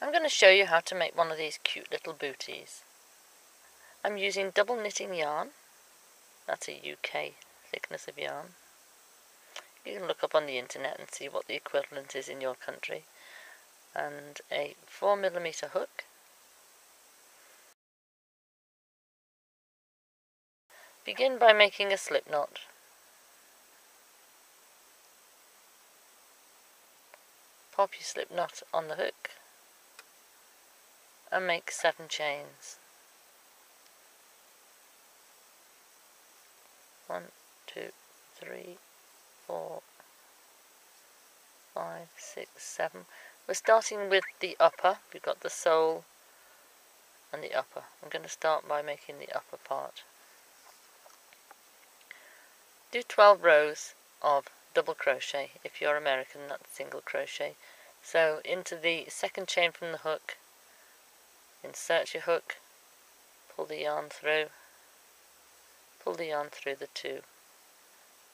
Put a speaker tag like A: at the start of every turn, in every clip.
A: I'm going to show you how to make one of these cute little booties. I'm using double knitting yarn. That's a UK thickness of yarn. You can look up on the internet and see what the equivalent is in your country. And a 4mm hook. Begin by making a slip knot. Pop your slip knot on the hook and make 7 chains. 1, 2, 3, 4, 5, 6, 7. We're starting with the upper. We've got the sole and the upper. I'm going to start by making the upper part. Do 12 rows of double crochet. If you're American, that's single crochet. So into the second chain from the hook, insert your hook, pull the yarn through, pull the yarn through the 2,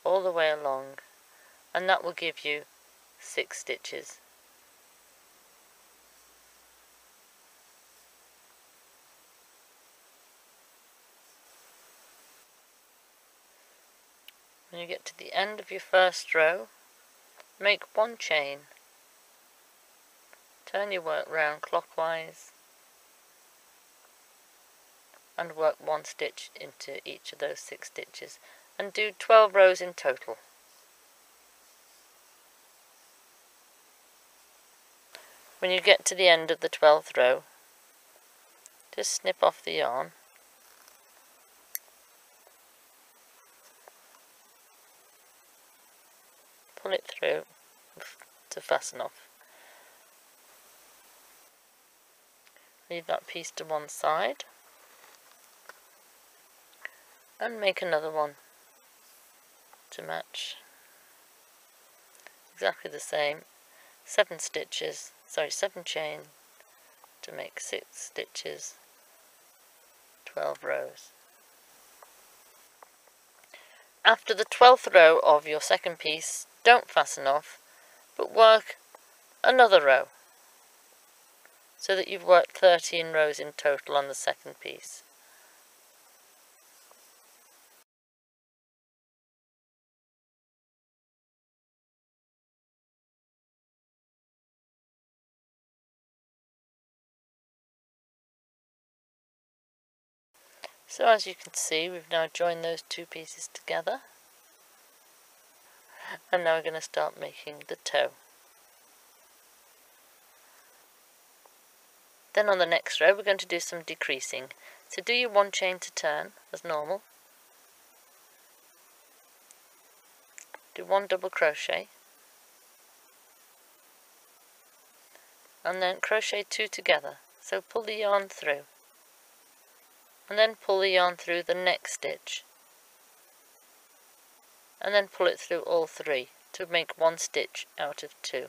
A: all the way along, and that will give you 6 stitches. When you get to the end of your first row, make 1 chain, turn your work round clockwise, and work 1 stitch into each of those 6 stitches, and do 12 rows in total. When you get to the end of the 12th row, just snip off the yarn, pull it through to fasten off. Leave that piece to one side and make another one to match. Exactly the same. 7 chain to make 6 stitches, 12 rows. After the 12th row of your second piece, don't fasten off, but work another row, so that you've worked 13 rows in total on the second piece. So as you can see, we've now joined those 2 pieces together, and now we're going to start making the toe. Then on the next row we're going to do some decreasing. So do your 1 chain to turn as normal, do 1 double crochet, and then crochet 2 together. So pull the yarn through, and then pull the yarn through the next stitch, and then pull it through all 3 to make 1 stitch out of 2.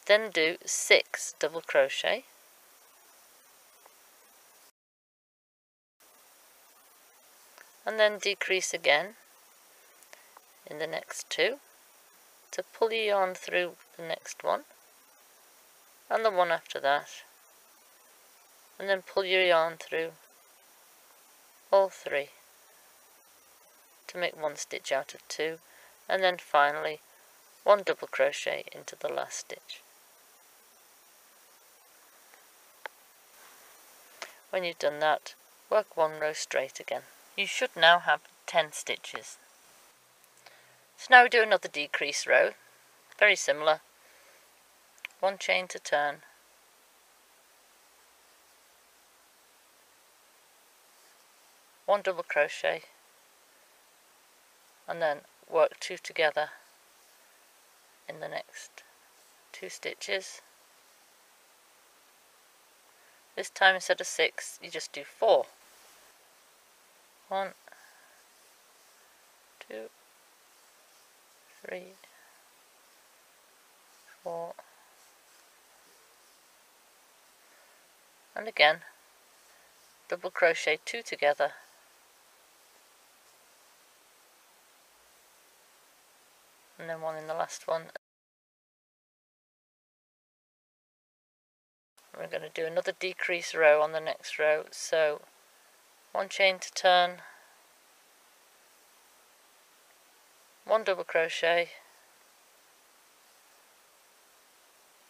A: Then do 6 double crochet, and then decrease again in the next 2 to pull your yarn through the next one and the one after that, and then pull your yarn through all 3 to make 1 stitch out of 2, and then finally 1 double crochet into the last stitch. When you've done that, work 1 row straight again. You should now have 10 stitches. So now we do another decrease row, very similar. 1 chain to turn, 1 double crochet, and then work 2 together in the next 2 stitches. This time instead of 6 you just do 4. 1, 2, 3, 4, and again double crochet 2 together, and then 1 in the last one. We're going to do another decrease row on the next row, so 1 chain to turn, 1 double crochet,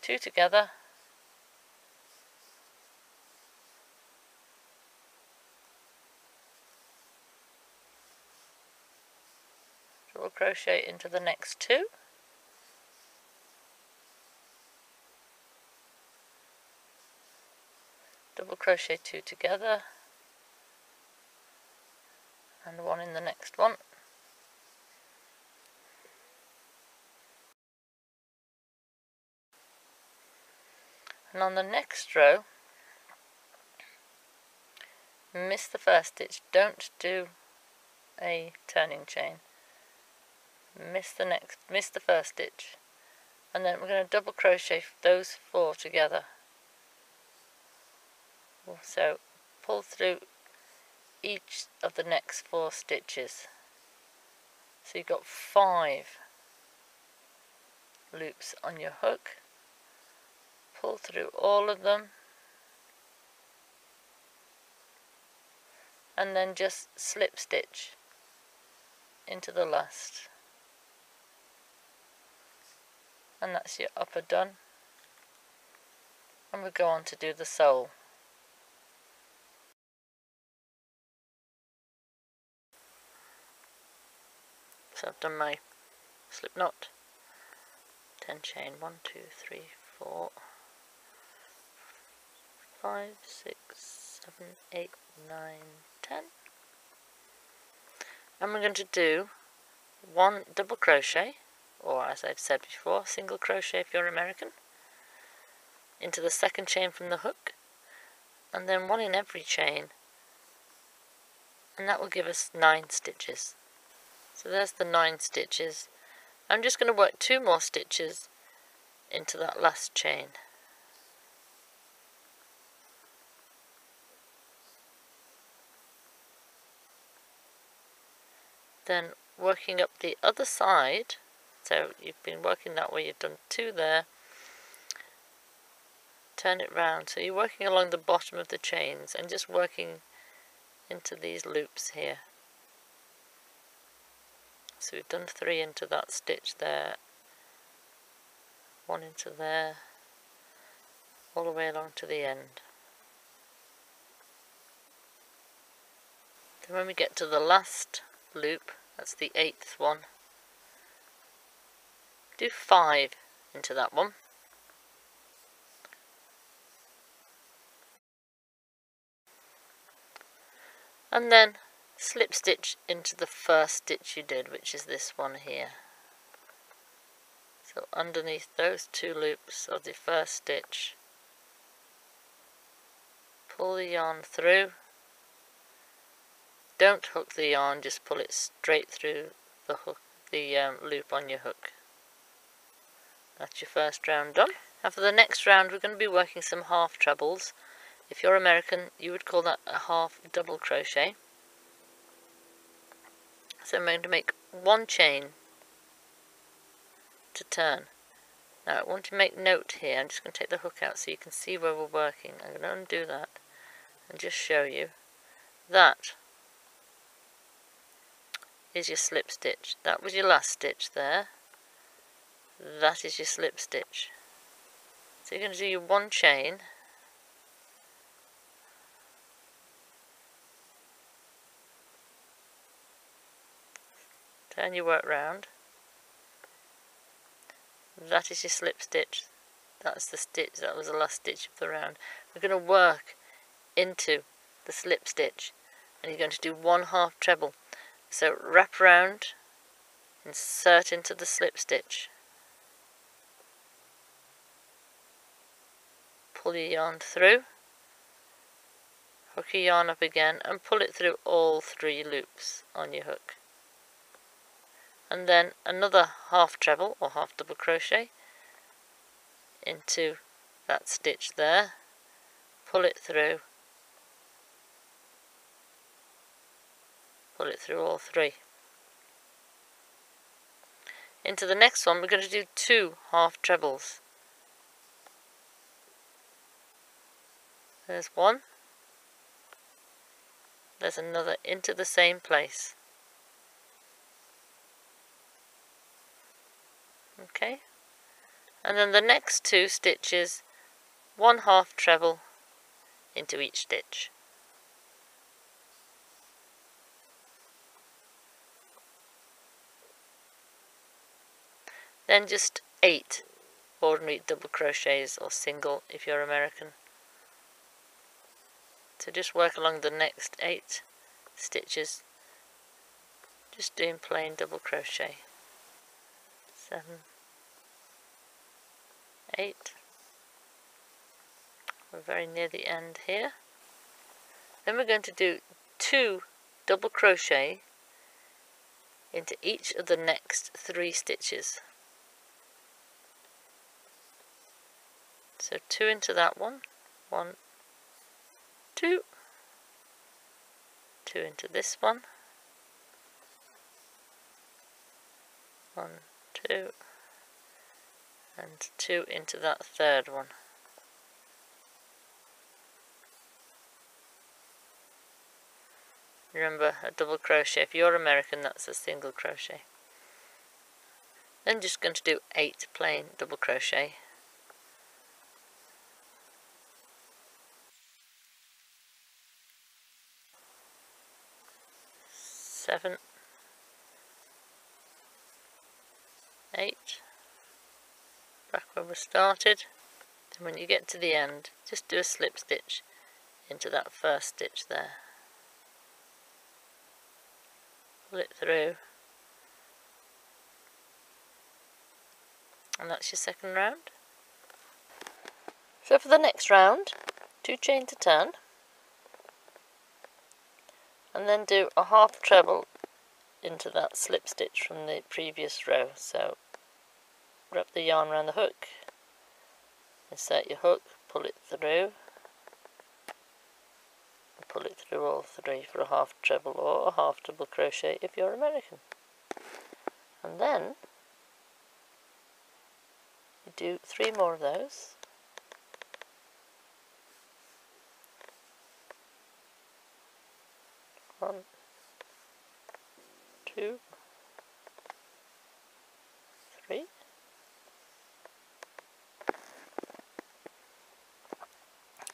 A: 2 together, double crochet into the next 2, double crochet 2 together, and 1 in the next one, and on the next row miss the first stitch, don't do a turning chain, miss the first stitch, and then we're going to double crochet those 4 together. So pull through each of the next 4 stitches, so you've got 5 loops on your hook, pull through all of them, and then just slip stitch into the last, and that's your upper done. And we'll go on to do the sole. So I've done my slip knot, 10 chain, 1, 2, 3, 4, 5, 6, 7, 8, 9, 10, and we're going to do 1 double crochet, or as I've said before, single crochet if you're American, into the second chain from the hook, and then 1 in every chain, and that will give us 9 stitches. So there's the 9 stitches. I'm just going to work 2 more stitches into that last chain. Then working up the other side, so you've been working that way, you've done 2 there, turn it round, so you're working along the bottom of the chains and just working into these loops here. So we've done 3 into that stitch there, 1 into there, all the way along to the end. Then when we get to the last loop, that's the 8th one, do 5 into that one, and then slip stitch into the first stitch you did, which is this one here. So underneath those 2 loops of the first stitch, pull the yarn through, don't hook the yarn, just pull it straight through the hook, the loop on your hook. That's your first round done. And for the next round we're going to be working some half trebles. If you're American, you would call that a half double crochet. So I'm going to make 1 chain to turn. Now I want to make note here, I'm just going to take the hook out so you can see where we're working. I'm going to undo that and just show you that is your slip stitch. That was your last stitch there. That is your slip stitch. So you're going to do your 1 chain, turn your work round, that is your slip stitch, that's the stitch, that was the last stitch of the round. We're going to work into the slip stitch and you're going to do 1 half treble. So wrap round, insert into the slip stitch, pull your yarn through, hook your yarn up again and pull it through all 3 loops on your hook. And then another half treble or half double crochet into that stitch there, pull it through all 3. Into the next one we're going to do 2 half trebles. There's one. There's another into the same place. Okay, and then the next 2 stitches, 1 half treble into each stitch. Then just 8 ordinary double crochets, or single if you're American. So just work along the next 8 stitches, just doing plain double crochet. 7, 8. We're very near the end here. Then we're going to do 2 double crochet into each of the next 3 stitches. So 2 into that one, 1, 2, 2 into this one, 1, 2, and 2 into that third one. Remember, a double crochet, if you're American, that's a single crochet. Then just going to do 8 plain double crochet. 7, 8, back where we started. And when you get to the end, just do a slip stitch into that first stitch there. Pull it through, and that's your second round. So for the next round, 2 chain to turn, and then do a half treble into that slip stitch from the previous row. So wrap the yarn around the hook, insert your hook, pull it through, and pull it through all 3 for a half treble or a half double crochet if you're American. And then you do 3 more of those. 1, 2, 3.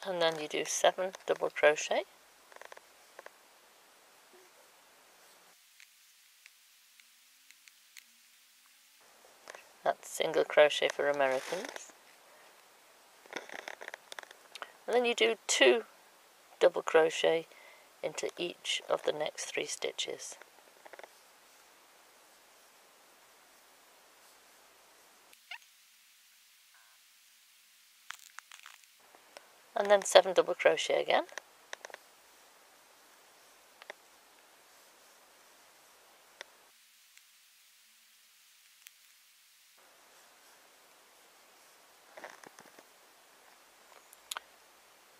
A: And then you do 7 double crochet. That's single crochet for Americans. And then you do 2 double crochet into each of the next 3 stitches. And then 7 double crochet again.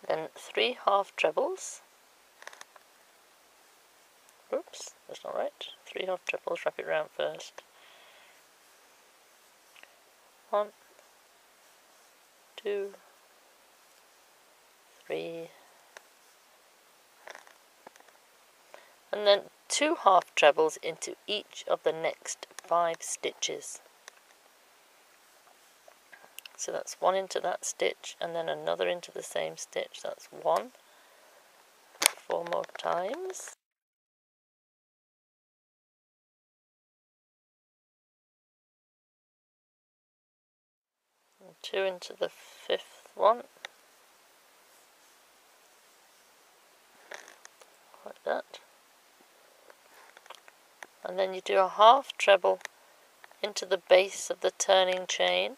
A: Then 3 half trebles. Oops, that's not right. 3 half trebles, wrap it round first. 1, 2, 3, and then 2 half trebles into each of the next 5 stitches. So that's 1 into that stitch, and then another into the same stitch. That's 1, 4 more times. And 2 into the 5th one. Like that. And then you do a half treble into the base of the turning chain.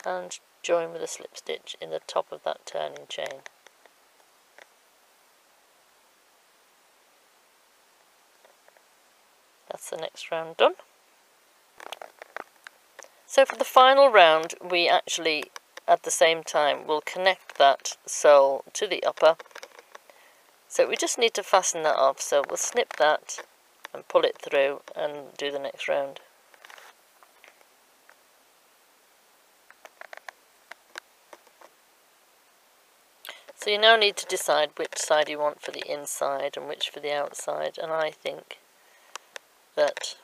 A: And join with a slip stitch in the top of that turning chain. That's the next round done. So for the final round, we actually at the same time will connect that sole to the upper. So we just need to fasten that off, so we'll snip that and pull it through and do the next round. So you now need to decide which side you want for the inside and which for the outside, and I think that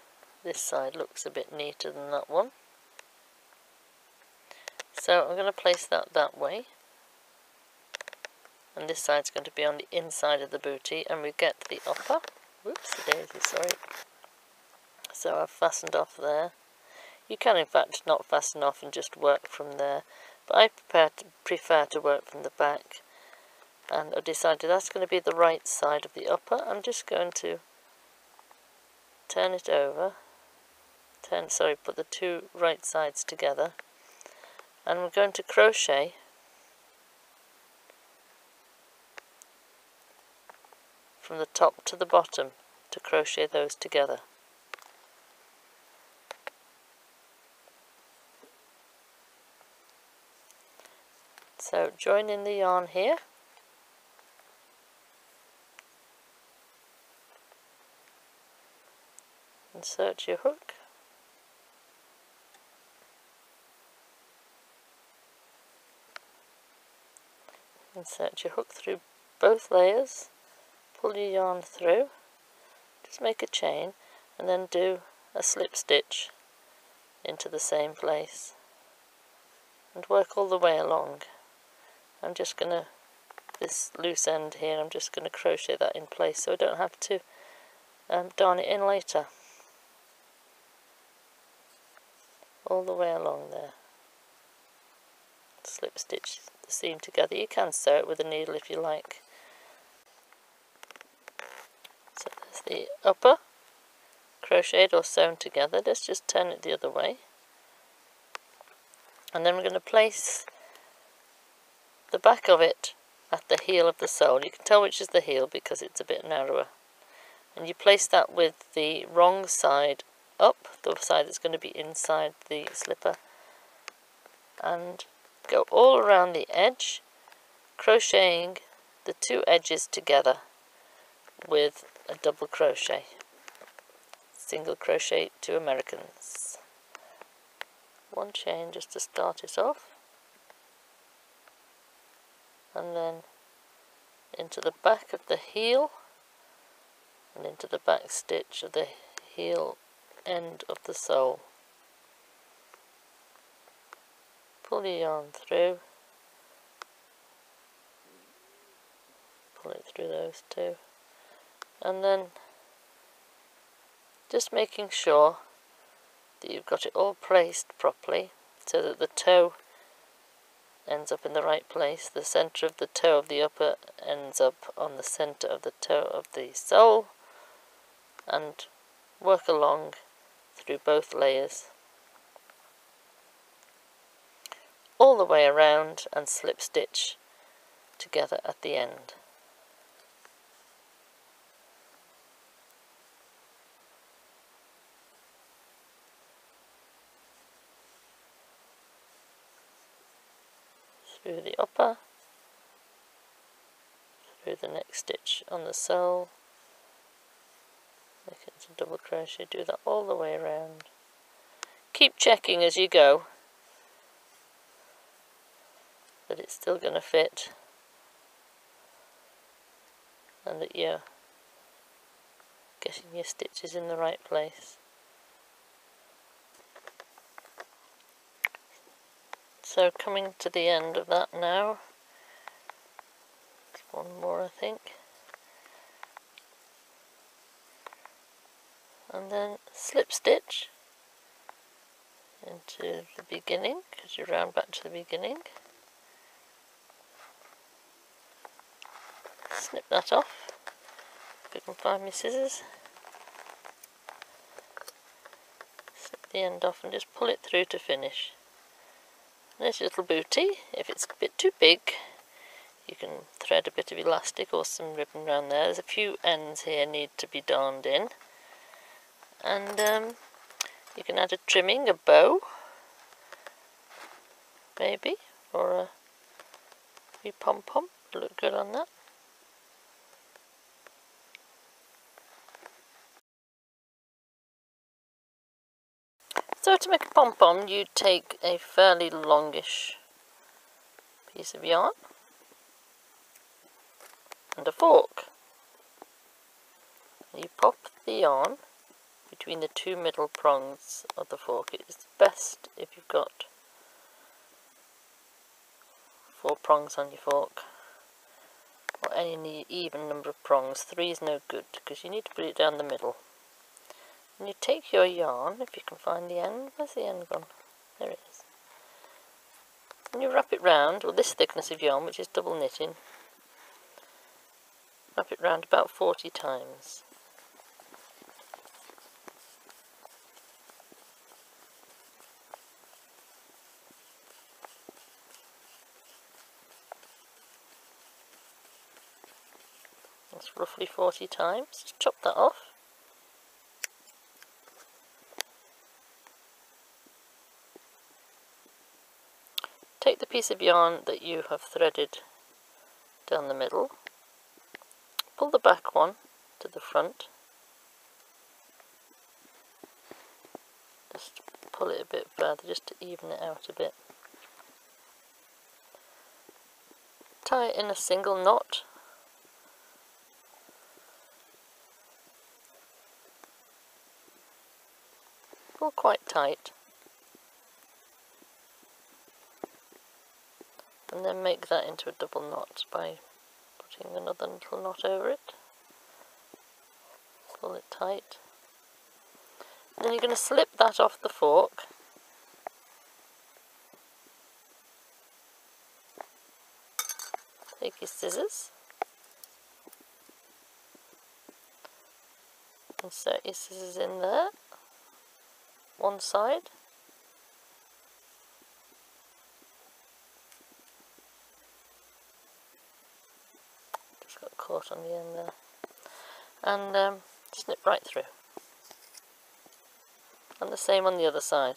A: this side looks a bit neater than that one. So I'm going to place that way, and this side's going to be on the inside of the bootie, and we get the upper. Whoops, daisy, sorry. So I've fastened off there. You can in fact not fasten off and just work from there, but I prefer to work from the back. And I've decided that's going to be the right side of the upper. I'm just going to turn it over, put the two right sides together, and we're going to crochet from the top to the bottom to crochet those together. So join in the yarn here, insert your hook, insert your hook through both layers, pull your yarn through, just make a chain, and then do a slip stitch into the same place and work all the way along. I'm just going to, this loose end here, I'm just going to crochet that in place so I don't have to darn it in later. All the way along there. Slip stitch the seam together. You can sew it with a needle if you like. So there's the upper, crocheted or sewn together. Let's just turn it the other way. And then we're going to place the back of it at the heel of the sole. You can tell which is the heel because it's a bit narrower. And you place that with the wrong side up, the side that's going to be inside the slipper, and go all around the edge, crocheting the two edges together with a double crochet. Single crochet 2 Americans. One chain just to start it off, and then into the back of the heel and into the back stitch of the heel end of the sole. Pull your yarn through, pull it through those two, and then just making sure that you've got it all placed properly so that the toe ends up in the right place. The centre of the toe of the upper ends up on the centre of the toe of the sole, and work along through both layers all the way around and slip stitch together at the end. Through the upper, through the next stitch on the sole, make it into double crochet, do that all the way around. Keep checking as you go that it's still going to fit and that you're getting your stitches in the right place. So coming to the end of that now, one more I think, and then slip stitch into the beginning, because you round back to the beginning, snip that off if you can find my scissors, snip the end off and just pull it through to finish. There's your little bootie. If it's a bit too big, you can thread a bit of elastic or some ribbon around there. There's a few ends here need to be darned in, and you can add a trimming, a bow maybe, or a wee pom-pom, look good on that. So to make a pom-pom, you take a fairly longish piece of yarn, and a fork. You pop the yarn between the two middle prongs of the fork. It's best if you've got 4 prongs on your fork, or any even number of prongs. 3 is no good because you need to put it down the middle. And you take your yarn, if you can find the end. Where's the end gone? There it is. And you wrap it round with this thickness of yarn, which is double knitting. Wrap it round about 40 times. That's roughly 40 times. Just chop that off. Take the piece of yarn that you have threaded down the middle, pull the back one to the front, just pull it a bit further just to even it out a bit. Tie it in a single knot. Pull quite tight. And then make that into a double knot by putting another little knot over it. Pull it tight. And then you're going to slip that off the fork. Take your scissors. Insert your scissors in there. One side. Got caught on the end there, and snip right through, and the same on the other side.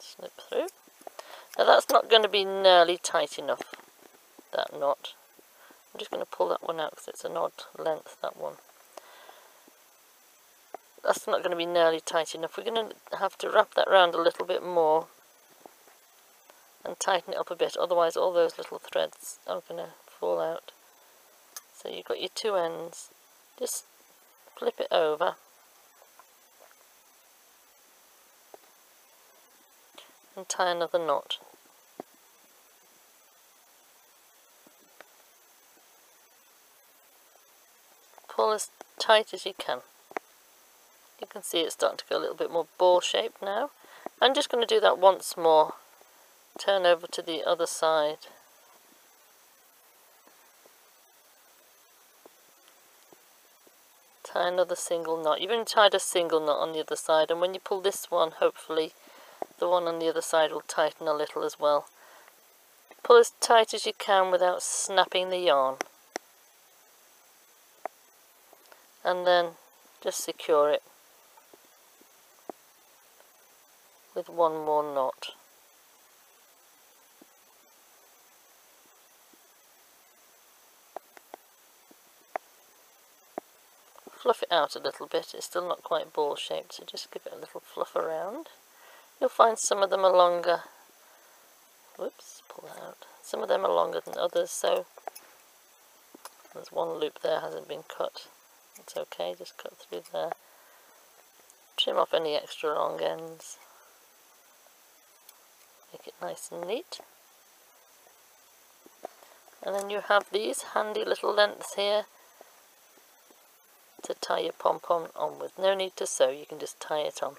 A: Snip through. Now that's not going to be nearly tight enough, that knot. I'm just going to pull that one out because it's an odd length, that one. That's not going to be nearly tight enough. We're going to have to wrap that round a little bit more and tighten it up a bit, otherwise all those little threads are going to fall out. So you've got your 2 ends, just flip it over and tie another knot. Pull as tight as you can. You can see it's starting to go a little bit more ball shaped now. I'm just going to do that once more. Turn over to the other side. Tie another single knot. You've only tied a single knot on the other side, and when you pull this one, hopefully the one on the other side will tighten a little as well. Pull as tight as you can without snapping the yarn. And then just secure it with one more knot. Fluff it out a little bit. It's still not quite ball shaped, so just give it a little fluff around. You'll find some of them are longer. Whoops, pull that out. Some of them are longer than others, so there's one loop there hasn't been cut. It's okay, just cut through there. Trim off any extra long ends. Make it nice and neat. And then you have these handy little lengths here to tie your pom-pom on with. No need to sew, you can just tie it on.